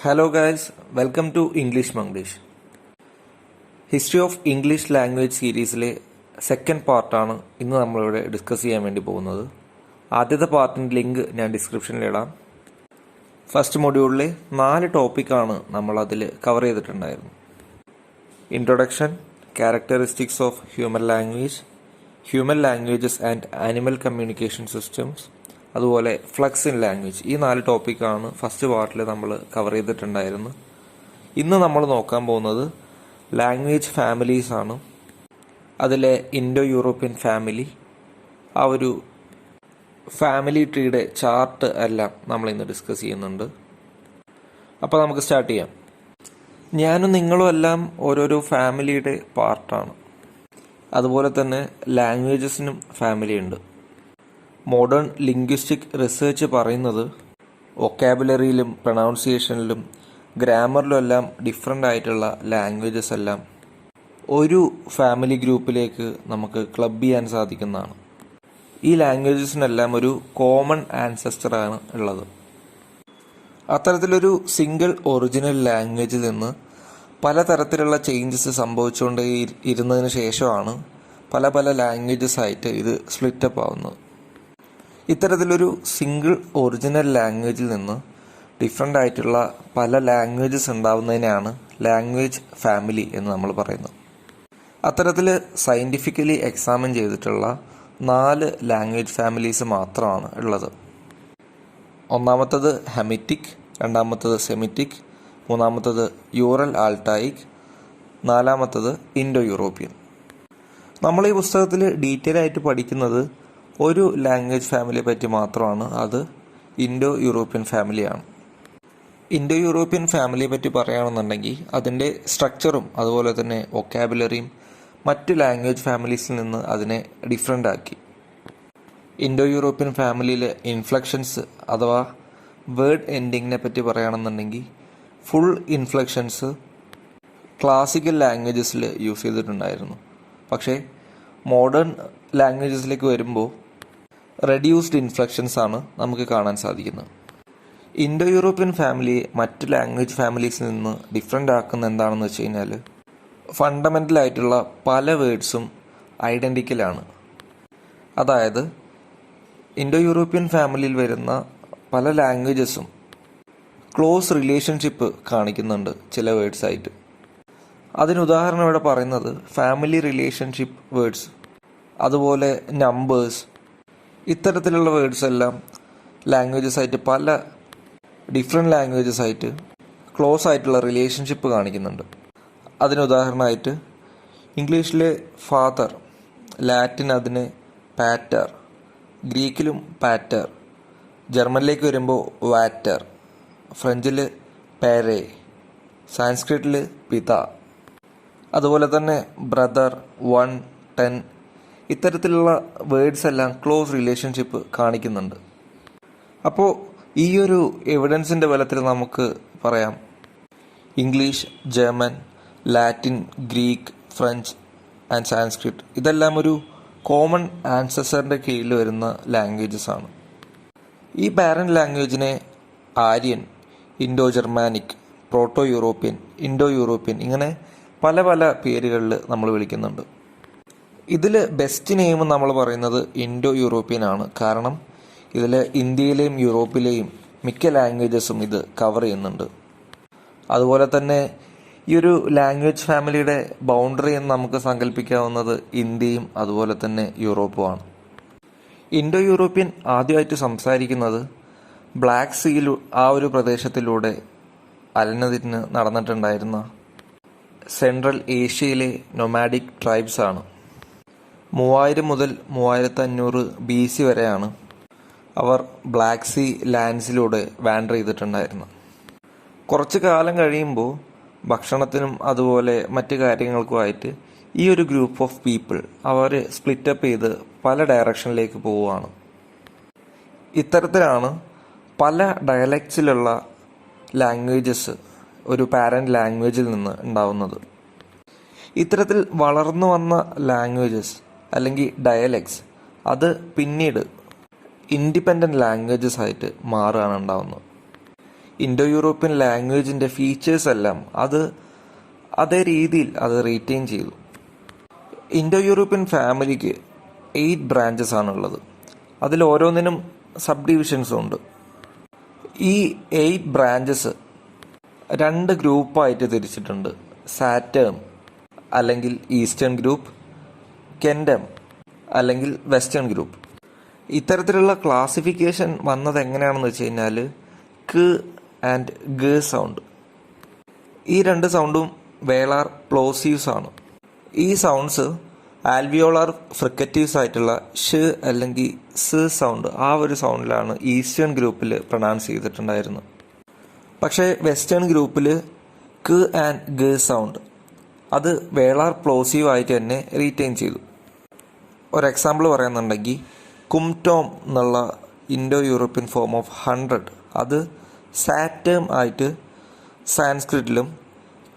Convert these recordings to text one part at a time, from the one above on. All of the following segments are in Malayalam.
Hello guys, welcome to English Manglish. History of English language സീരീസിലെ സെക്കൻഡ് പാർട്ടാണ് ഇന്ന് നമ്മളിവിടെ ഡിസ്കസ് ചെയ്യാൻ വേണ്ടി പോകുന്നത്. ആദ്യത്തെ പാർട്ടിൻ്റെ ലിങ്ക് ഞാൻ ഡിസ്ക്രിപ്ഷനിലിടാം. ഫസ്റ്റ് മൊഡ്യൂളിലെ 4 ടോപ്പിക്കാണ് നമ്മളതിൽ കവർ ചെയ്തിട്ടുണ്ടായിരുന്നു. Introduction, characteristics of human language, human languages and animal communication systems, അതുപോലെ ഫ്ലക്സ് ഇൻ ലാംഗ്വേജ്. ഈ 4 ടോപ്പിക്കാണ് ഫസ്റ്റ് പാർട്ടിൽ നമ്മൾ കവർ ചെയ്തിട്ടുണ്ടായിരുന്നത്. ഇന്ന് നമ്മൾ നോക്കാൻ പോകുന്നത് ലാംഗ്വേജ് ഫാമിലീസ് ആണ്. അതിലെ ഇൻഡോ യൂറോപ്യൻ ഫാമിലി, ആ ഒരു ഫാമിലി ട്രീയുടെ ചാർട്ട് എല്ലാം നമ്മൾ ഇന്ന് ഡിസ്കസ് ചെയ്യുന്നുണ്ട്. അപ്പോൾ നമുക്ക് സ്റ്റാർട്ട് ചെയ്യാം. ഞാനും നിങ്ങളും എല്ലാം ഓരോരോ ഫാമിലിയുടെ പാർട്ടാണ്. അതുപോലെ തന്നെ ലാംഗ്വേജസിനും ഫാമിലി ഉണ്ട്. മോഡേൺ ലിംഗ്വിസ്റ്റിക് റിസർച്ച് പറയുന്നത് വൊക്കാബുലറിയിലും പ്രൊനൗൺസിയേഷനിലും ഗ്രാമറിലും എല്ലാം ഡിഫറെൻ്റ് ആയിട്ടുള്ള ലാംഗ്വേജസ് എല്ലാം ഒരു ഫാമിലി ഗ്രൂപ്പിലേക്ക് നമുക്ക് ക്ലബ് ചെയ്യാൻ സാധിക്കുന്നതാണ്. ഈ ലാംഗ്വേജസിനെല്ലാം ഒരു കോമൺ ആൻസെസ്റ്ററാണ് ഉള്ളത്. അത്തരത്തിലൊരു സിംഗിൾ ഒറിജിനൽ ലാംഗ്വേജിൽ നിന്ന് പലതരത്തിലുള്ള ചേഞ്ചസ് സംഭവിച്ചുകൊണ്ട് ഇരുന്നതിന് ശേഷമാണ് പല പല ലാംഗ്വേജസ് ആയിട്ട് ഇത് സ്പ്ലിറ്റപ്പ് ആവുന്നത്. ഇത്തരത്തിലൊരു സിംഗിൾ ഒറിജിനൽ ലാംഗ്വേജിൽ നിന്ന് ഡിഫറെൻ്റ് ആയിട്ടുള്ള പല ലാംഗ്വേജസ് ഉണ്ടാവുന്നതിനെയാണ് ലാംഗ്വേജ് ഫാമിലി എന്ന് നമ്മൾ പറയുന്നത്. അത്തരത്തിൽ സയൻറ്റിഫിക്കലി എക്സാമിൻ ചെയ്തിട്ടുള്ള 4 ലാംഗ്വേജ് ഫാമിലീസ് മാത്രമാണ് ഉള്ളത്. ഒന്നാമത്തത് ഹെമിറ്റിക്, രണ്ടാമത്തത് സെമിറ്റിക്, മൂന്നാമത്തത് യൂറൽ ആൾട്ടായിക്, നാലാമത്തത് ഇൻഡോ യൂറോപ്യൻ. നമ്മൾ ഈ പുസ്തകത്തിൽ ഡീറ്റെയിൽ ആയിട്ട് പഠിക്കുന്നത് ഒരു ലാംഗ്വേജ് ഫാമിലിയെ പറ്റി മാത്രമാണ്. അത് ഇൻഡോ യൂറോപ്യൻ ഫാമിലിയാണ്. ഇൻഡോ യൂറോപ്യൻ ഫാമിലിയെ പറ്റി പറയുകയാണെന്നുണ്ടെങ്കിൽ അതിൻ്റെ സ്ട്രക്ചറും അതുപോലെ തന്നെ വൊക്കാബുലറിയും മറ്റ് ലാംഗ്വേജ് ഫാമിലീസിൽ നിന്ന് അതിനെ ഡിഫറെൻ്റ് ആക്കി. ഇൻഡോ യൂറോപ്യൻ ഫാമിലിയിലെ ഇൻഫ്ലക്ഷൻസ് അഥവാ വേർഡ് എൻഡിങ്ങിനെ പറ്റി പറയുകയാണെന്നുണ്ടെങ്കിൽ ഫുൾ ഇൻഫ്ലക്ഷൻസ് ക്ലാസിക്കൽ ലാംഗ്വേജസിൽ യൂസ് ചെയ്തിട്ടുണ്ടായിരുന്നു. പക്ഷേ മോഡേൺ ലാംഗ്വേജസിലേക്ക് വരുമ്പോൾ റെഡ്യൂസ്ഡ് ഇൻഫ്ലക്ഷൻസ് ആണ് നമുക്ക് കാണാൻ സാധിക്കുന്നത്. ഇൻഡോ യൂറോപ്യൻ ഫാമിലിയെ മറ്റ് ലാംഗ്വേജ് ഫാമിലീസിൽ നിന്ന് ഡിഫറെൻ്റ് ആക്കുന്ന എന്താണെന്ന് വെച്ച് കഴിഞ്ഞാൽ ഫണ്ടമെൻ്റൽ ആയിട്ടുള്ള പല വേർഡ്സും ഐഡൻറ്റിക്കലാണ്. അതായത് ഇൻഡോ യൂറോപ്യൻ ഫാമിലിയിൽ വരുന്ന പല ലാംഗ്വേജസും ക്ലോസ് റിലേഷൻഷിപ്പ് കാണിക്കുന്നുണ്ട് ചില വേർഡ്സായിട്ട്. അതിനുദാഹരണം ഇവിടെ പറയുന്നത് ഫാമിലി റിലേഷൻഷിപ്പ് വേർഡ്സ്, അതുപോലെ നമ്പേഴ്സ്, ഇത്തരത്തിലുള്ള വേർഡ്സ് എല്ലാം ലാംഗ്വേജസ് ആയിട്ട് പല ഡിഫറെൻറ്റ് ലാംഗ്വേജസ് ആയിട്ട് ക്ലോസ് ആയിട്ടുള്ള റിലേഷൻഷിപ്പ് കാണിക്കുന്നുണ്ട്. അതിനുദാഹരണമായിട്ട് ഇംഗ്ലീഷിലെ ഫാദർ, ലാറ്റിൻ അതിന് പാറ്റർ, ഗ്രീക്കിലും പാറ്റർ, ജർമ്മനിലേക്ക് വരുമ്പോൾ വാറ്റർ, ഫ്രഞ്ചിൽ പേരെ, സാൻസ്ക്രിറ്റിൽ പിത, അതുപോലെ തന്നെ ബ്രദർ, 1, 10, ഇത്തരത്തിലുള്ള വേർഡ്സ് എല്ലാം ക്ലോസ് റിലേഷൻഷിപ്പ് കാണിക്കുന്നുണ്ട്. അപ്പോൾ ഈ ഒരു എവിഡൻസിൻ്റെ ബലത്തിൽ നമുക്ക് പറയാം English, German, Latin, Greek, French and Sanskrit ഇതെല്ലാം ഒരു കോമൺ ആൻസസറിൻ്റെ കീഴിൽ വരുന്ന ലാംഗ്വേജസ് ആണ്. ഈ പാരന്റ് ലാംഗ്വേജിനെ Aryan, Indo Germanic, Proto European, Indo European ഇങ്ങനെ പല പല പേരുകളിൽ നമ്മൾ വിളിക്കുന്നുണ്ട്. ഇതിൽ ബെസ്റ്റ് നെയിം നമ്മൾ പറയുന്നത് ഇൻഡോ യൂറോപ്യൻ ആണ്. കാരണം ഇതിൽ ഇന്ത്യയിലെയും യൂറോപ്പിലെയും മിക്ക ലാംഗ്വേജസും ഇത് കവർ ചെയ്യുന്നുണ്ട്. അതുപോലെ തന്നെ ഈ ഒരു ലാംഗ്വേജ് ഫാമിലിയുടെ ബൗണ്ടറി എന്ന് നമുക്ക് സങ്കല്പിക്കാവുന്നത് ഇന്ത്യയും അതുപോലെ തന്നെ യൂറോപ്പുമാണ്. ഇൻഡോ യൂറോപ്യൻ ആദ്യമായിട്ട് സംസാരിക്കുന്നത് ബ്ലാക്ക് സീയിൽ ആ ഒരു പ്രദേശത്തിലൂടെ അലഞ്ഞതിന് നടന്നിട്ടുണ്ടായിരുന്ന സെൻട്രൽ ഏഷ്യയിലെ നൊമാഡിക് ട്രൈബ്സ് ആണ്. 3000 മുതൽ 3500 BC വരെയാണ് അവർ ബ്ലാക്ക് സീ ലാൻഡ്സിലൂടെ വാൻഡർ ചെയ്തിട്ടുണ്ടായിരുന്നത്. കുറച്ച് കാലം കഴിയുമ്പോൾ ഭക്ഷണത്തിനും അതുപോലെ മറ്റ് കാര്യങ്ങൾക്കുമായിട്ട് ഈ ഒരു ഗ്രൂപ്പ് ഓഫ് പീപ്പിൾ അവർ സ്പ്ലിറ്റപ്പ് ചെയ്ത് പല ഡയറക്ഷനിലേക്ക് പോവുകയാണ്. ഇത്തരത്തിലാണ് പല ഡയലക്ട്സിലുള്ള ലാംഗ്വേജസ് ഒരു പാരന്റ് ലാംഗ്വേജിൽ നിന്ന് ഉണ്ടാവുന്നത്. ഇത്തരത്തിൽ വളർന്നു വന്ന ലാംഗ്വേജസ് അല്ലെങ്കിൽ ഡയലക്ട്സ് അത് പിന്നീട് ഇൻഡിപെൻഡൻറ്റ് ലാംഗ്വേജസ് ആയിട്ട് മാറുകയാണ് ഉണ്ടാവുന്നത്. ഇൻഡോ യൂറോപ്യൻ ലാംഗ്വേജിൻ്റെ ഫീച്ചേഴ്സ് എല്ലാം അതേ രീതിയിൽ അത് റീറ്റെയിൻ ചെയ്തു. ഇൻഡോ യൂറോപ്യൻ ഫാമിലിക്ക് 8 ബ്രാഞ്ചസ് ആണുള്ളത്. അതിൽ ഓരോന്നിനും സബ് ഡിവിഷൻസും ഉണ്ട്. ഈ 8 ബ്രാഞ്ചസ് 2 ഗ്രൂപ്പായിട്ട് തിരിച്ചിട്ടുണ്ട്. സാറ്റേൺ അല്ലെങ്കിൽ ഈസ്റ്റേൺ ഗ്രൂപ്പ്, കെൻഡം അല്ലെങ്കിൽ വെസ്റ്റേൺ ഗ്രൂപ്പ്. ഇത്തരത്തിലുള്ള ക്ലാസിഫിക്കേഷൻ വന്നത് എങ്ങനെയാണെന്ന് വെച്ച് കഴിഞ്ഞാൽ ക ആൻഡ് ഗ സൗണ്ട്, ഈ 2 സൗണ്ടും വേളാർ പ്ലോസീവ്സ് ആണ്. ഈ സൗണ്ട്സ് ആൽവിയോളാർ ഫ്രിക്കറ്റീവ്സ് ആയിട്ടുള്ള ഷ് അല്ലെങ്കിൽ സ് സൗണ്ട്, ആ ഒരു സൗണ്ടിലാണ് ഈസ്റ്റേൺ ഗ്രൂപ്പിൽ പ്രൊനൗൺസ് ചെയ്തിട്ടുണ്ടായിരുന്നത്. പക്ഷേ വെസ്റ്റേൺ ഗ്രൂപ്പിൽ ക ആൻഡ് ഗ സൗണ്ട് അത് വേളാർ പ്ലോസീവ് ആയിട്ട് തന്നെ റീറ്റെയിൻ ചെയ്തു. ഒരു എക്സാമ്പിൾ പറയുന്നുണ്ടെങ്കിൽ കുംടോം എന്നുള്ള ഇൻഡോ യൂറോപ്യൻ ഫോം ഓഫ് 100 അത് സാറ്റേം ആയിട്ട് സാൻസ്ക്രിറ്റിലും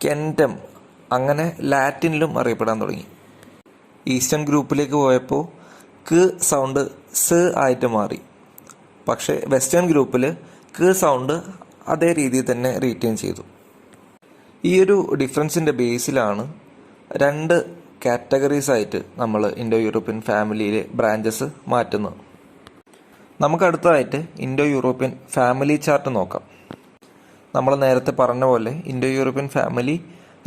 കെൻറ്റം അങ്ങനെ ലാറ്റിനിലും അറിയപ്പെടാൻ തുടങ്ങി. ഈസ്റ്റേൺ ഗ്രൂപ്പിലേക്ക് പോയപ്പോൾ ക സൗണ്ട് സ് ആയിട്ട് മാറി. പക്ഷേ വെസ്റ്റേൺ ഗ്രൂപ്പിൽ ക സൗണ്ട് അതേ രീതിയിൽ തന്നെ റീറ്റെയിൻ ചെയ്തു. ഈ ഒരു ഡിഫറൻസിൻ്റെ ബേസിലാണ് 2 കാറ്റഗറീസ് ആയിട്ട് നമ്മൾ ഇൻഡോ യൂറോപ്യൻ ഫാമിലിയിലെ ബ്രാഞ്ചസ് മാറ്റുന്നത്. നമുക്ക് അടുത്തതായിട്ട് ഇൻഡോ യൂറോപ്യൻ ഫാമിലി ചാർട്ട് നോക്കാം. നമ്മൾ നേരത്തെ പറഞ്ഞ പോലെ ഇൻഡോ യൂറോപ്യൻ ഫാമിലി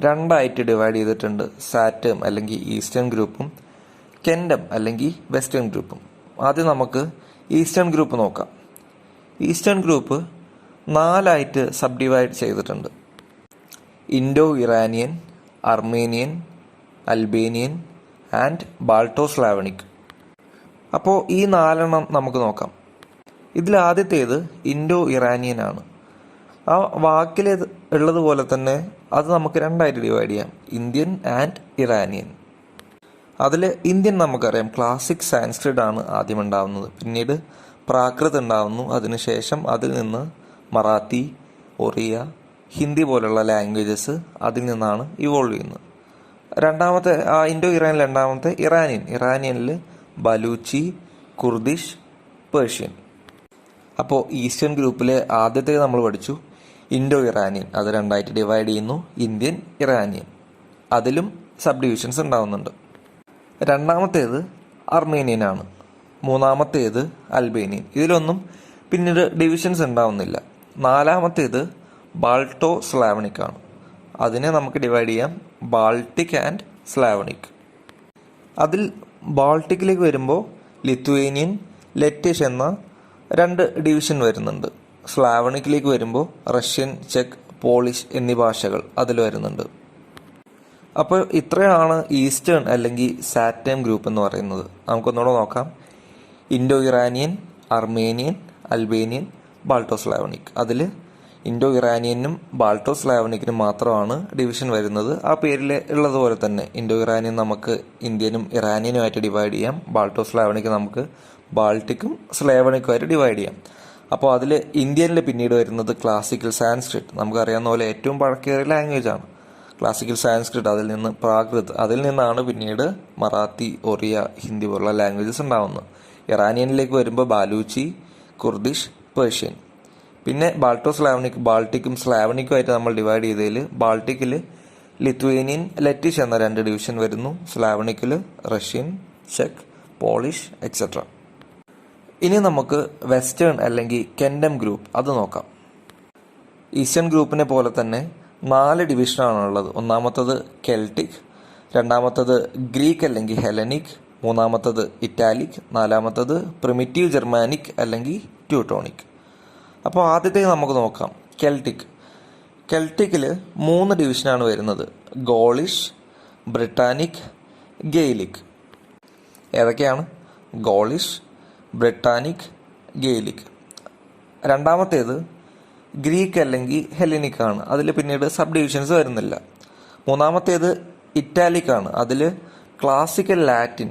2 ആയിട്ട് ഡിവൈഡ് ചെയ്തിട്ടുണ്ട്. സാറ്റേം അല്ലെങ്കിൽ ഈസ്റ്റേൺ ഗ്രൂപ്പും കെൻഡം അല്ലെങ്കിൽ വെസ്റ്റേൺ ഗ്രൂപ്പും. ആദ്യം നമുക്ക് ഈസ്റ്റേൺ ഗ്രൂപ്പ് നോക്കാം. ഈസ്റ്റേൺ ഗ്രൂപ്പ് 4 ആയിട്ട് സബ് ഡിവൈഡ് ചെയ്തിട്ടുണ്ട്. Indo Iranian, Armenian, Albanian and Balto Slavonic. അപ്പോൾ ഈ 4 നമുക്ക് നോക്കാം. ഇതിൽ ആദ്യത്തേത് ഇൻഡോ ഇറാനിയൻ ആണ്. ആ വാക്കിൽ ഉള്ളതുപോലെ തന്നെ അത് നമുക്ക് 2 ആയിട്ട് ഡിവൈഡ് ചെയ്യാം, ഇന്ത്യൻ ആൻഡ് ഇറാനിയൻ. അതിൽ ഇന്ത്യൻ നമുക്കറിയാം, ക്ലാസിക് സാൻസ്ക്രിറ്റ് ആണ് ആദ്യം ഉണ്ടാവുന്നത്, പിന്നീട് പ്രാകൃത് ഉണ്ടാവുന്നു, അതിനുശേഷം അതിൽ നിന്ന് മറാത്തി, ഒറിയ, ഹിന്ദി പോലുള്ള ലാംഗ്വേജസ് അതിൽ നിന്നാണ് ഇവോൾവ് ചെയ്യുന്നത്. രണ്ടാമത്തെ ഇൻഡോ ഇറാനിൽ രണ്ടാമത്തെ ഇറാനിയനിൽ ബലൂച്ചി, കുർദിഷ്, പേർഷ്യൻ. അപ്പോൾ ഈസ്റ്റേൺ ഗ്രൂപ്പിലെ ആദ്യത്തെ നമ്മൾ പഠിച്ചു ഇൻഡോ ഇറാനിയൻ, അത് 2 ആയിട്ട് ഡിവൈഡ് ചെയ്യുന്നു, ഇന്ത്യൻ, ഇറാനിയൻ. അതിലും സബ് ഡിവിഷൻസ് ഉണ്ടാവുന്നുണ്ട്. രണ്ടാമത്തേത് അർമേനിയൻ ആണ്. മൂന്നാമത്തേത് അൽബേനിയൻ. ഇതിലൊന്നും പിന്നീട് ഡിവിഷൻസ് ഉണ്ടാവുന്നില്ല. നാലാമത്തേത് ബാൾട്ടോ സ്ലാവണിക് ആണ്. അതിനെ നമുക്ക് ഡിവൈഡ് ചെയ്യാം ബാൾട്ടിക് ആൻഡ് സ്ലാവണിക്. അതിൽ ബാൾട്ടിക്കിലേക്ക് വരുമ്പോൾ ലിത്വേനിയൻ, ലെറ്റിഷ് എന്ന 2 ഡിവിഷൻ വരുന്നുണ്ട്. സ്ലാവണിക്കിലേക്ക് വരുമ്പോൾ റഷ്യൻ, ചെക്ക്, പോളിഷ് എന്നീ ഭാഷകൾ അതിൽ വരുന്നുണ്ട്. അപ്പോൾ ഇത്രയാണ് ഈസ്റ്റേൺ അല്ലെങ്കിൽ സാറ്റേം ഗ്രൂപ്പ് എന്ന് പറയുന്നത്. നമുക്കൊന്നുകൂടെ നോക്കാം. Indo Iranian, Armenian, Albanian, Balto Slavonic. അതിൽ ഇൻഡോ ഇറാനിയനും ബാൾട്ടോസ്ലാവണിക്കിനും മാത്രമാണ് ഡിവിഷൻ വരുന്നത്. ആ പേരിൽ ഉള്ളതുപോലെ തന്നെ ഇൻഡോ ഇറാനിയൻ നമുക്ക് ഇന്ത്യനും ഇറാനിയനുമായിട്ട് ഡിവൈഡ് ചെയ്യാം, ബാൾട്ടോസ്ലാവണിക്ക് നമുക്ക് ബാൾട്ടിക്കും സ്ലേവണിക്കുമായിട്ട് ഡിവൈഡ് ചെയ്യാം. അപ്പോൾ അതിൽ ഇന്ത്യനിൽ പിന്നീട് വരുന്നത് ക്ലാസിക്കൽ സാൻസ്ക്രിറ്റ്, നമുക്കറിയാവുന്ന പോലെ ഏറ്റവും പഴക്കേറിയ ലാംഗ്വേജ് ആണ് ക്ലാസിക്കൽ സാൻസ്ക്രിറ്റ്. അതിൽ നിന്ന് പ്രാകൃത്, അതിൽ നിന്നാണ് പിന്നീട് മറാത്തി, ഒറിയ, ഹിന്ദി പോലുള്ള ലാംഗ്വേജസ് ഉണ്ടാവുന്നത്. ഇറാനിയനിലേക്ക് വരുമ്പോൾ ബാലൂച്ചി, കുർദിഷ്, പേർഷ്യൻ. പിന്നെ ബാൾട്ടോസ്ലാവണിക്, ബാൾട്ടിക്കും സ്ലാവണിക്കുമായിട്ട് നമ്മൾ ഡിവൈഡ് ചെയ്തതിൽ ബാൾട്ടിക്കിൽ ലിത്വേനിയൻ, ലെറ്റിഷ് എന്ന 2 ഡിവിഷൻ വരുന്നു. സ്ലാവണിക്കിൽ റഷ്യൻ, ചെക്ക്, പോളിഷ് എക്സെട്ര. ഇനി നമുക്ക് വെസ്റ്റേൺ അല്ലെങ്കിൽ കെൻഡം ഗ്രൂപ്പ് അത് നോക്കാം. ഈസ്റ്റേൺ ഗ്രൂപ്പിനെ പോലെ തന്നെ 4 ഡിവിഷനാണുള്ളത്. ഒന്നാമത്തത് കെൽട്ടിക്, രണ്ടാമത്തത് ഗ്രീക്ക് അല്ലെങ്കിൽ ഹെലനിക്, മൂന്നാമത്തത് ഇറ്റാലിക്, നാലാമത്തത് പ്രിമിറ്റീവ് ജർമാനിക് അല്ലെങ്കിൽ ട്യൂട്ടോണിക്. അപ്പോൾ ആദ്യത്തെ നമുക്ക് നോക്കാം കെൽട്ടിക്. കെൽട്ടിക്കിൽ 3 ഡിവിഷനാണ് വരുന്നത്, ഗോളിഷ്, ബ്രിട്ടാനിക്, ഗെയിലിക്. ഏതൊക്കെയാണ്? ഗോളിഷ്, ബ്രിട്ടാനിക്, ഗെയിലിക്. രണ്ടാമത്തേത് ഗ്രീക്ക് അല്ലെങ്കിൽ ഹെലനിക് ആണ്. അതിൽ പിന്നീട് സബ് ഡിവിഷൻസ് വരുന്നില്ല. മൂന്നാമത്തേത് ഇറ്റാലിക് ആണ്. അതിൽ ക്ലാസിക്കൽ ലാറ്റിൻ,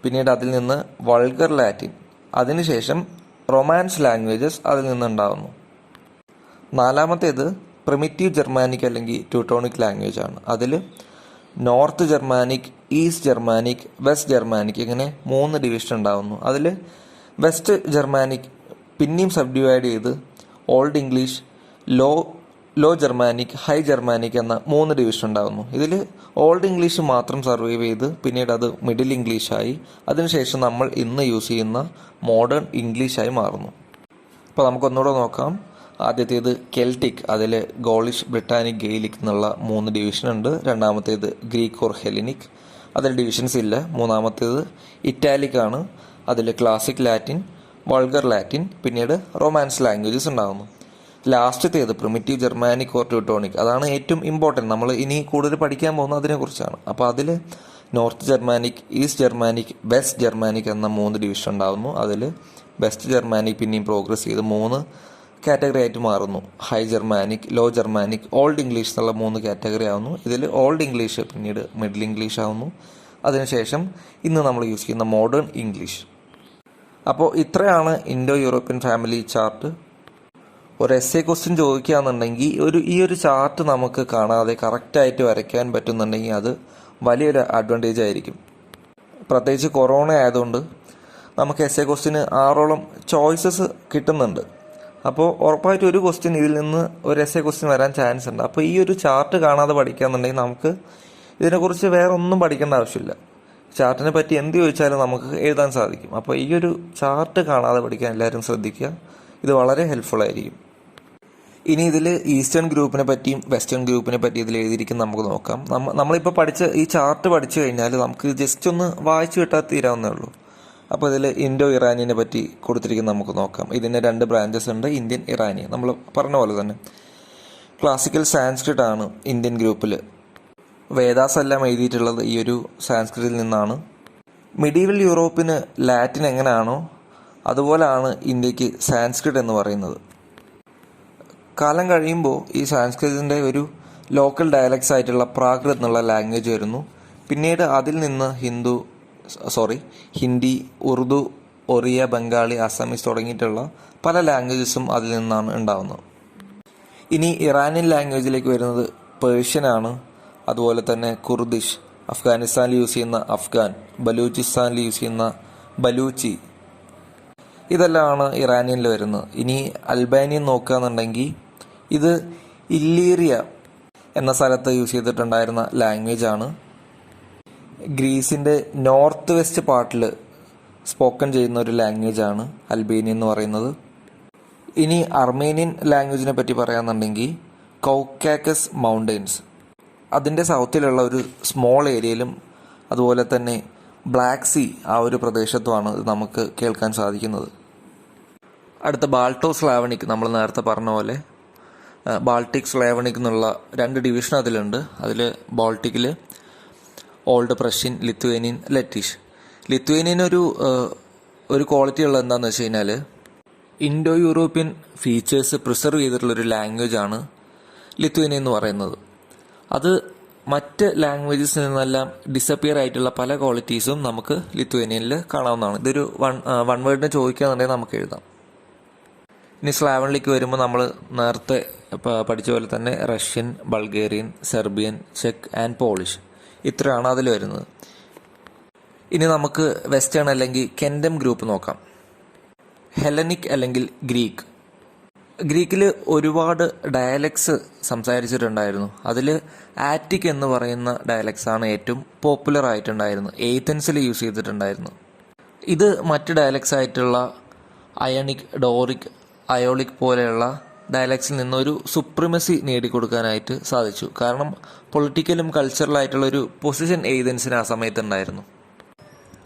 പിന്നീട് അതിൽ നിന്ന് വൾഗർ ലാറ്റിൻ, അതിനുശേഷം റൊമാൻസ് ലാംഗ്വേജസ് അതിൽ നിന്നുണ്ടാകുന്നു. നാലാമത്തേത് പ്രിമിറ്റീവ് ജർമാനിക് അല്ലെങ്കിൽ ട്യൂട്ടോണിക് ലാംഗ്വേജ് ആണ്. അതിൽ north Germanic, east Germanic, west Germanic ഇങ്ങനെ 3 ഡിവിഷൻ ഉണ്ടാകുന്നു. അതിൽ വെസ്റ്റ് ജർമാനിക് പിന്നെയും സബ് ഡിവൈഡ് ചെയ്ത് old English, low low Germanic, high Germanic എന്ന 3 ഡിവിഷൻ ഉണ്ടാകുന്നു. ഇതിൽ ഓൾഡ് ഇംഗ്ലീഷ് മാത്രം സർവൈവ് ചെയ്ത് പിന്നീട് അത് മിഡിൽ ഇംഗ്ലീഷായി, അതിനുശേഷം നമ്മൾ ഇന്ന് യൂസ് ചെയ്യുന്ന മോഡേൺ ഇംഗ്ലീഷായി മാറുന്നു. അപ്പോൾ നമുക്കൊന്നുകൂടെ നോക്കാം. ആദ്യത്തേത് കെൽറ്റിക്, അതിൽ ഗോളിഷ്, ബ്രിട്ടാനിക്, ഗെയിലിക് എന്നുള്ള 3 ഡിവിഷൻ ഉണ്ട്. രണ്ടാമത്തേത് ഗ്രീക്ക് ഓർ ഹെലിനിക്, അതിൽ ഡിവിഷൻസ് ഇല്ല. മൂന്നാമത്തേത് ഇറ്റാലിക് ആണ്, അതിൽ ക്ലാസിക് ലാറ്റിൻ, വൾഗർ ലാറ്റിൻ, പിന്നീട് റൊമാൻസ് ലാംഗ്വേജസ് ഉണ്ടാകുന്നു. ലാസ്റ്റത്തേത് പ്രിമിറ്റീവ് ജർമാനിക് ഓർ ട്യൂട്ടോണിക്, അതാണ് ഏറ്റവും ഇമ്പോർട്ടൻറ്റ്. നമ്മൾ ഇനി കൂടുതൽ പഠിക്കാൻ പോകുന്നത് അതിനെക്കുറിച്ചാണ്. അപ്പോൾ അതിൽ north Germanic, east Germanic, west Germanic എന്ന 3 ഡിവിഷൻ ഉണ്ടാകുന്നു. അതിൽ വെസ്റ്റ് ജർമാനിക് പിന്നെയും പ്രോഗ്രസ് ചെയ്ത് 3 കാറ്റഗറി ആയിട്ട് മാറുന്നു. High Germanic, low Germanic, old English എന്നുള്ള 3 കാറ്റഗറി ആവുന്നു. ഇതിൽ ഓൾഡ് ഇംഗ്ലീഷ് പിന്നീട് മിഡിൽ ഇംഗ്ലീഷ് ആവുന്നു. അതിനുശേഷം ഇന്ന് നമ്മൾ യൂസ് ചെയ്യുന്ന മോഡേൺ ഇംഗ്ലീഷ്. അപ്പോൾ ഇത്രയാണ് ഇൻഡോ യൂറോപ്യൻ ഫാമിലി ചാർട്ട്. ഒരു എസ്സേ ക്വസ്റ്റ്യൻ ചോദിക്കുകയാണെന്നുണ്ടെങ്കിൽ ഈ ഒരു ചാർട്ട് നമുക്ക് കാണാതെ കറക്റ്റായിട്ട് വരയ്ക്കാൻ പറ്റുന്നുണ്ടെങ്കിൽ അത് വലിയൊരു അഡ്വാൻറ്റേജ് ആയിരിക്കും. പ്രത്യേകിച്ച് കൊറോണ ആയതുകൊണ്ട് നമുക്ക് എസ്സേ ക്വസ്റ്റ്യന് 6ഓളം ചോയ്സസ് കിട്ടുന്നുണ്ട്. അപ്പോൾ ഉറപ്പായിട്ടും ഒരു ക്വസ്റ്റ്യൻ ഇതിൽ നിന്ന് ഒരു എസ്സേ ക്വസ്റ്റ്യൻ വരാൻ ചാൻസ് ഉണ്ട്. അപ്പോൾ ഈ ഒരു ചാർട്ട് കാണാതെ പഠിക്കുകയാണെന്നുണ്ടെങ്കിൽ നമുക്ക് ഇതിനെക്കുറിച്ച് വേറെ ഒന്നും പഠിക്കേണ്ട ആവശ്യമില്ല. ചാർട്ടിനെ പറ്റി എന്ത് ചോദിച്ചാലും നമുക്ക് എഴുതാൻ സാധിക്കും. അപ്പോൾ ഈ ഒരു ചാർട്ട് കാണാതെ പഠിക്കാൻ എല്ലാവരും ശ്രദ്ധിക്കുക. ഇത് വളരെ ഹെൽപ്ഫുൾ ആയിരിക്കും. ഇനി ഇതിൽ ഈസ്റ്റേൺ ഗ്രൂപ്പിനെ പറ്റിയും വെസ്റ്റേൺ ഗ്രൂപ്പിനെ പറ്റി ഇതിൽ എഴുതിയിരിക്കും നമുക്ക് നോക്കാം. നമ്മളിപ്പോൾ ഈ ചാർട്ട് പഠിച്ചു കഴിഞ്ഞാൽ നമുക്ക് ജസ്റ്റ് ഒന്ന് വായിച്ചു കിട്ടാൻ തീരാവുന്നേ ഉള്ളൂ. അപ്പോൾ ഇതിൽ ഇൻഡോ ഇറാനിയനെ പറ്റി കൊടുത്തിരിക്കുന്നത് നമുക്ക് നോക്കാം. ഇതിന് 2 ബ്രാഞ്ചസ് ഉണ്ട്, ഇന്ത്യൻ, ഇറാനിയൻ. നമ്മൾ പറഞ്ഞ പോലെ തന്നെ ക്ലാസിക്കൽ സാൻസ്ക്രിറ്റ് ആണ് ഇന്ത്യൻ ഗ്രൂപ്പിൽ. വേദാസ് എല്ലാം എഴുതിയിട്ടുള്ളത് ഈ ഒരു സാൻസ്ക്രിറ്റിൽ നിന്നാണ്. മിഡീവൽ യൂറോപ്പിന് ലാറ്റിൻ എങ്ങനെയാണോ അതുപോലെയാണ് ഇന്ത്യക്ക് സാൻസ്ക്രിറ്റ് എന്ന് പറയുന്നത്. കാലം കഴിയുമ്പോൾ ഈ സാൻസ്ക്രിറ്റിൻ്റെ ഒരു ലോക്കൽ ഡയലക്ട്സ് ആയിട്ടുള്ള പ്രാകൃത് എന്നുള്ള ലാംഗ്വേജ് വരുന്നു. പിന്നീട് അതിൽ നിന്ന് ഹിന്ദി, ഉറുദു, ഒറിയ, ബംഗാളി, അസാമീസ് തുടങ്ങിയിട്ടുള്ള പല ലാംഗ്വേജസും അതിൽ നിന്നാണ് ഉണ്ടാകുന്നത്. ഇനി ഇറാനിയൻ ലാംഗ്വേജിലേക്ക് വരുന്നത് പേർഷ്യനാണ്. അതുപോലെ തന്നെ കുർദിഷ്, അഫ്ഗാനിസ്ഥാനിൽ യൂസ് ചെയ്യുന്ന അഫ്ഗാൻ, ബലൂചിസ്ഥാനിൽ യൂസ് ചെയ്യുന്ന ബലൂച്ചി, ഇതെല്ലാമാണ് ഇറാനിയനിൽ വരുന്നത്. ഇനി അൽബാനിയൻ നോക്കുകയാണെന്നുണ്ടെങ്കിൽ ഇത് ഇല്ലീറിയ എന്ന സ്ഥലത്ത് യൂസ് ചെയ്തിട്ടുണ്ടായിരുന്ന ലാംഗ്വേജ് ആണ്. ഗ്രീസിൻ്റെ നോർത്ത് വെസ്റ്റ് പാർട്ടിൽ സ്പോക്കൺ ചെയ്യുന്ന ഒരു ലാംഗ്വേജ് ആണ് അൽബേനിയൻ എന്ന് പറയുന്നത്. ഇനി അർമേനിയൻ ലാംഗ്വേജിനെ പറ്റി പറയുകയാണെന്നുണ്ടെങ്കിൽ കൗക്കാക്കസ് മൗണ്ടെയ്ൻസ്, അതിൻ്റെ സൗത്തിലുള്ള ഒരു സ്മോൾ ഏരിയയിലും അതുപോലെ തന്നെ ബ്ലാക്ക് സീ ആ ഒരു പ്രദേശത്തുമാണ് ഇത് നമുക്ക് കേൾക്കാൻ സാധിക്കുന്നത്. അടുത്ത ബാൾട്ടോ സ്ലാവണിക്, നമ്മൾ നേരത്തെ പറഞ്ഞ പോലെ ബാൾട്ടിക് സ്ലാവണിക് എന്നുള്ള 2 ഡിവിഷൻ അതിലുണ്ട്. അതിൽ ബാൾട്ടിക്കിൽ old Prussian, Lithuanian, Lettish. Lithuanian ഒരു ക്വാളിറ്റി ഉള്ളത് എന്താണെന്ന് വെച്ച് കഴിഞ്ഞാൽ ഇൻഡോ യൂറോപ്യൻ ഫീച്ചേഴ്സ് പ്രിസർവ് ചെയ്തിട്ടുള്ളൊരു ലാംഗ്വേജ് ആണ് ലിത്വേനിയൻ എന്ന് പറയുന്നത്. അത് മറ്റ് ലാംഗ്വേജസിൽ നിന്നെല്ലാം ഡിസപ്പിയർ ആയിട്ടുള്ള പല ക്വാളിറ്റീസും നമുക്ക് ലിത്വേനിയനിൽ കാണാവുന്നതാണ്. ഇതൊരു വൺ വേർഡിന് ചോദിക്കുകയാണെന്നുണ്ടെങ്കിൽ നമുക്ക് എഴുതാം. ഇനി സ്ലാവണിലേക്ക് വരുമ്പോൾ നമ്മൾ നേരത്തെ പഠിച്ച പോലെ തന്നെ Russian, Bulgarian, Serbian, check and polish, ഇത്രയാണ് അതിൽ വരുന്നത്. ഇനി നമുക്ക് വെസ്റ്റേൺ അല്ലെങ്കിൽ കെൻഡം ഗ്രൂപ്പ് നോക്കാം. ഹെലനിക് അല്ലെങ്കിൽ ഗ്രീക്ക്. ഗ്രീക്കിൽ ഒരുപാട് ഡയലക്ട്സ് സംസാരിച്ചിട്ടുണ്ടായിരുന്നു. അതിൽ ആറ്റിക് എന്ന് പറയുന്ന ഡയലക്ട്സ് ആണ് ഏറ്റവും പോപ്പുലർ ആയിട്ടുണ്ടായിരുന്നത്. ഏതൻസിൽ യൂസ് ചെയ്തിട്ടുണ്ടായിരുന്നു. ഇത് മറ്റ് ഡയലക്ട്സ് ആയിട്ടുള്ള അയണിക്, ഡോറിക്, അയോളിക് പോലെയുള്ള ഡയലക്ട്സിൽ നിന്നൊരു സുപ്രിമസി നേടിക്കൊടുക്കാനായിട്ട് സാധിച്ചു. കാരണം പൊളിറ്റിക്കലും കൾച്ചറലായിട്ടുള്ളൊരു പൊസിഷൻ ഏതൻസിന് ആ സമയത്തുണ്ടായിരുന്നു.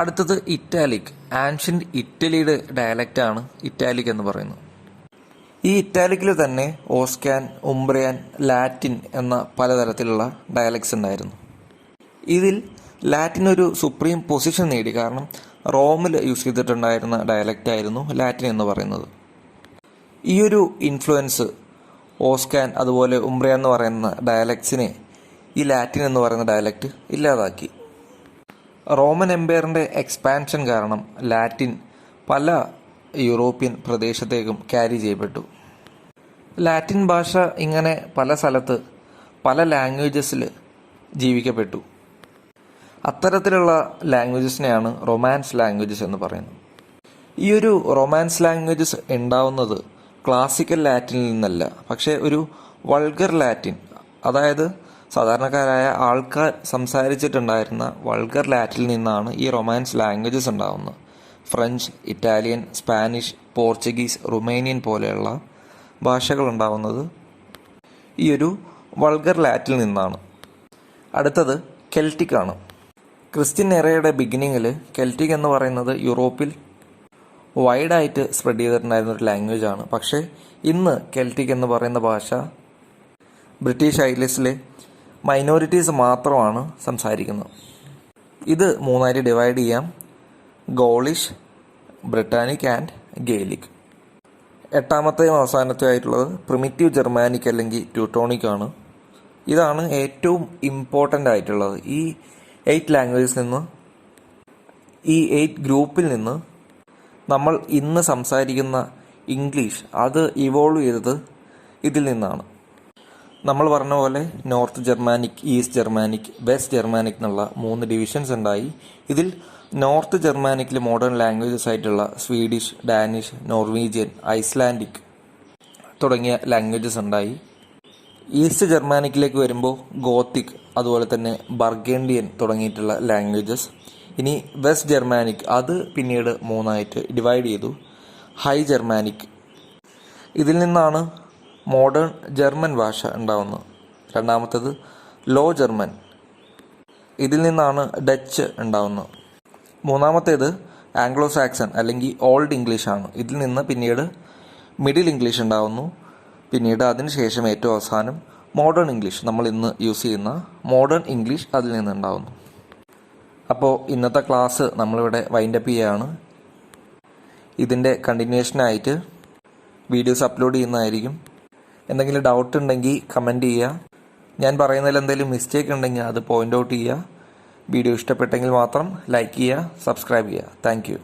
അടുത്തത് ഇറ്റാലിക്. ആൻഷ്യൻ്റ് ഇറ്റലിയുടെ ഡയലക്റ്റാണ് ഇറ്റാലിക് എന്ന് പറയുന്നത്. ഈ ഇറ്റാലിക്കിൽ തന്നെ ഓസ്കാൻ, ഉംബ്രിയൻ, ലാറ്റിൻ എന്ന പലതരത്തിലുള്ള ഡയലക്ട്സ് ഉണ്ടായിരുന്നു. ഇതിൽ ലാറ്റിൻ ഒരു സുപ്രീം പൊസിഷൻ നേടി. കാരണം റോമിൽ യൂസ് ചെയ്തിട്ടുണ്ടായിരുന്ന ഡയലക്റ്റ് ആയിരുന്നു ലാറ്റിൻ എന്ന് പറയുന്നത്. ഈ ഒരു ഇൻഫ്ലുവൻസ് ഓസ്കാൻ അതുപോലെ ഉംബ്രിയൻ എന്ന് പറയുന്ന ഡയലക്ട്സിനെ ഈ ലാറ്റിൻ എന്ന് പറയുന്ന ഡയലക്റ്റ് ഇല്ലാതാക്കി. റോമൻ എംപയറിൻ്റെ എക്സ്പാൻഷൻ കാരണം ലാറ്റിൻ പല യൂറോപ്യൻ പ്രദേശത്തേക്കും ക്യാരി ചെയ്യപ്പെട്ടു. ലാറ്റിൻ ഭാഷ ഇങ്ങനെ പല സ്ഥലത്ത് പല ലാംഗ്വേജസിൽ ജീവിക്കപ്പെട്ടു. അത്തരത്തിലുള്ള ലാംഗ്വേജസിനെയാണ് റൊമാൻസ് ലാംഗ്വേജസ് എന്ന് പറയുന്നത്. ഈ ഒരു റൊമാൻസ് ലാംഗ്വേജസ് ഉണ്ടാവുന്നത് ക്ലാസിക്കൽ ലാറ്റിനിൽ നിന്നല്ല, പക്ഷേ ഒരു വൾഗർ ലാറ്റിൻ, അതായത് സാധാരണക്കാരായ ആൾക്കാർ സംസാരിച്ചിട്ടുണ്ടായിരുന്ന വൾഗർ ലാറ്റിനിൽ നിന്നാണ് ഈ റൊമാൻസ് ലാംഗ്വേജസ് ഉണ്ടാകുന്നത്. French, Italian, Spanish, Portuguese, Romanian പോലെയുള്ള ഭാഷകൾ ഉണ്ടാകുന്നത് ഈ ഒരു വൾഗർ ലാറ്റിൽ നിന്നാണ്. അടുത്തത് കെൽറ്റിക് ആണ്. ക്രിസ്ത്യൻ എറയുടെ ബിഗിനിങ്ങിൽ കെൽറ്റിക് എന്ന് പറയുന്നത് യൂറോപ്പിൽ വൈഡായിട്ട് സ്പ്രെഡ് ചെയ്തിട്ടുണ്ടായിരുന്ന ഒരു ലാംഗ്വേജ് ആണ്. പക്ഷേ ഇന്ന് കെൽറ്റിക് എന്ന് പറയുന്ന ഭാഷ ബ്രിട്ടീഷ് ഐലൻഡ്സിലെ മൈനോറിറ്റീസ് മാത്രമാണ് സംസാരിക്കുന്നത്. ഇത് മൂന്നായിട്ട് ഡിവൈഡ് ചെയ്യാം: ഗോളിഷ്, ബ്രിട്ടാനിക് ആൻഡ് ഗേലിക്. എട്ടാമത്തെയും അവസാനത്തെയും ആയിട്ടുള്ളത് പ്രിമിറ്റീവ് ജർമാനിക് അല്ലെങ്കിൽ ട്യൂട്ടോണിക് ആണ്. ഇതാണ് ഏറ്റവും ഇമ്പോർട്ടൻ്റ് ആയിട്ടുള്ളത്. ഈ 8 ലാംഗ്വേജസിൽ നിന്ന്, ഈ 8 ഗ്രൂപ്പിൽ നിന്ന് നമ്മൾ ഇന്ന് സംസാരിക്കുന്ന ഇംഗ്ലീഷ് അത് ഇവോൾവ് ചെയ്തത് ഇതിൽ നിന്നാണ്. നമ്മൾ പറഞ്ഞ പോലെ north Germanic, east Germanic, west Germanic എന്നുള്ള 3 ഡിവിഷൻസ് ഉണ്ടായി. ഇതിൽ നോർത്ത് ജർമാനിക്കിൽ മോഡേൺ ലാംഗ്വേജസ് ആയിട്ടുള്ള സ്വീഡിഷ്, ഡാനിഷ്, നോർവീജിയൻ, ഐസ്ലാൻഡിക് തുടങ്ങിയ ലാംഗ്വേജസ് ഉണ്ടായി. ഈസ്റ്റ് ജർമാനിക്കിലേക്ക് വരുമ്പോൾ ഗോത്തിക്, അതുപോലെ തന്നെ ബർഗേണ്ടിയൻ തുടങ്ങിയിട്ടുള്ള ലാംഗ്വേജസ്. ഇനി വെസ്റ്റ് ജർമാനിക്, അത് പിന്നീട് 3ആയിട്ട് ഡിവൈഡ് ചെയ്തു. ഹൈ ജർമാനിക്, ഇതിൽ നിന്നാണ് മോഡേൺ ജർമ്മൻ ഭാഷ ഉണ്ടാവുന്നത്. രണ്ടാമത്തേത് ലോ ജർമ്മൻ, ഇതിൽ നിന്നാണ് ഡച്ച് ഉണ്ടാവുന്നത്. മൂന്നാമത്തേത് ആംഗ്ലോ സാക്സൺ അല്ലെങ്കിൽ ഓൾഡ് ഇംഗ്ലീഷ് ആണ്. ഇതിൽ നിന്ന് പിന്നീട് മിഡിൽ ഇംഗ്ലീഷ് ഉണ്ടാവുന്നു. പിന്നീട് അതിനുശേഷം ഏറ്റവും അവസാനം മോഡേൺ ഇംഗ്ലീഷ്, നമ്മൾ ഇന്ന് യൂസ് ചെയ്യുന്ന മോഡേൺ ഇംഗ്ലീഷ് അതിൽ നിന്ന് ഉണ്ടാവുന്നു. അപ്പോൾ ഇന്നത്തെ ക്ലാസ് നമ്മളിവിടെ വൈൻഡപ്പ് ചെയ്യുകയാണ്. ഇതിൻ്റെ കണ്ടിന്യൂഷനായിട്ട് വീഡിയോസ് അപ്ലോഡ് ചെയ്യുന്നതായിരിക്കും. എന്തെങ്കിലും ഡൗട്ട് ഉണ്ടെങ്കിൽ കമൻറ്റ് ചെയ്യുക. ഞാൻ പറയുന്നതിൽ എന്തെങ്കിലും മിസ്റ്റേക്ക് ഉണ്ടെങ്കിൽ അത് പോയിൻ്റ് ഔട്ട് ചെയ്യുക. വീഡിയോ ഇഷ്ടപ്പെട്ടെങ്കിൽ മാത്രം ലൈക്ക് ചെയ്യുക, സബ്സ്ക്രൈബ് ചെയ്യുക. Thank you.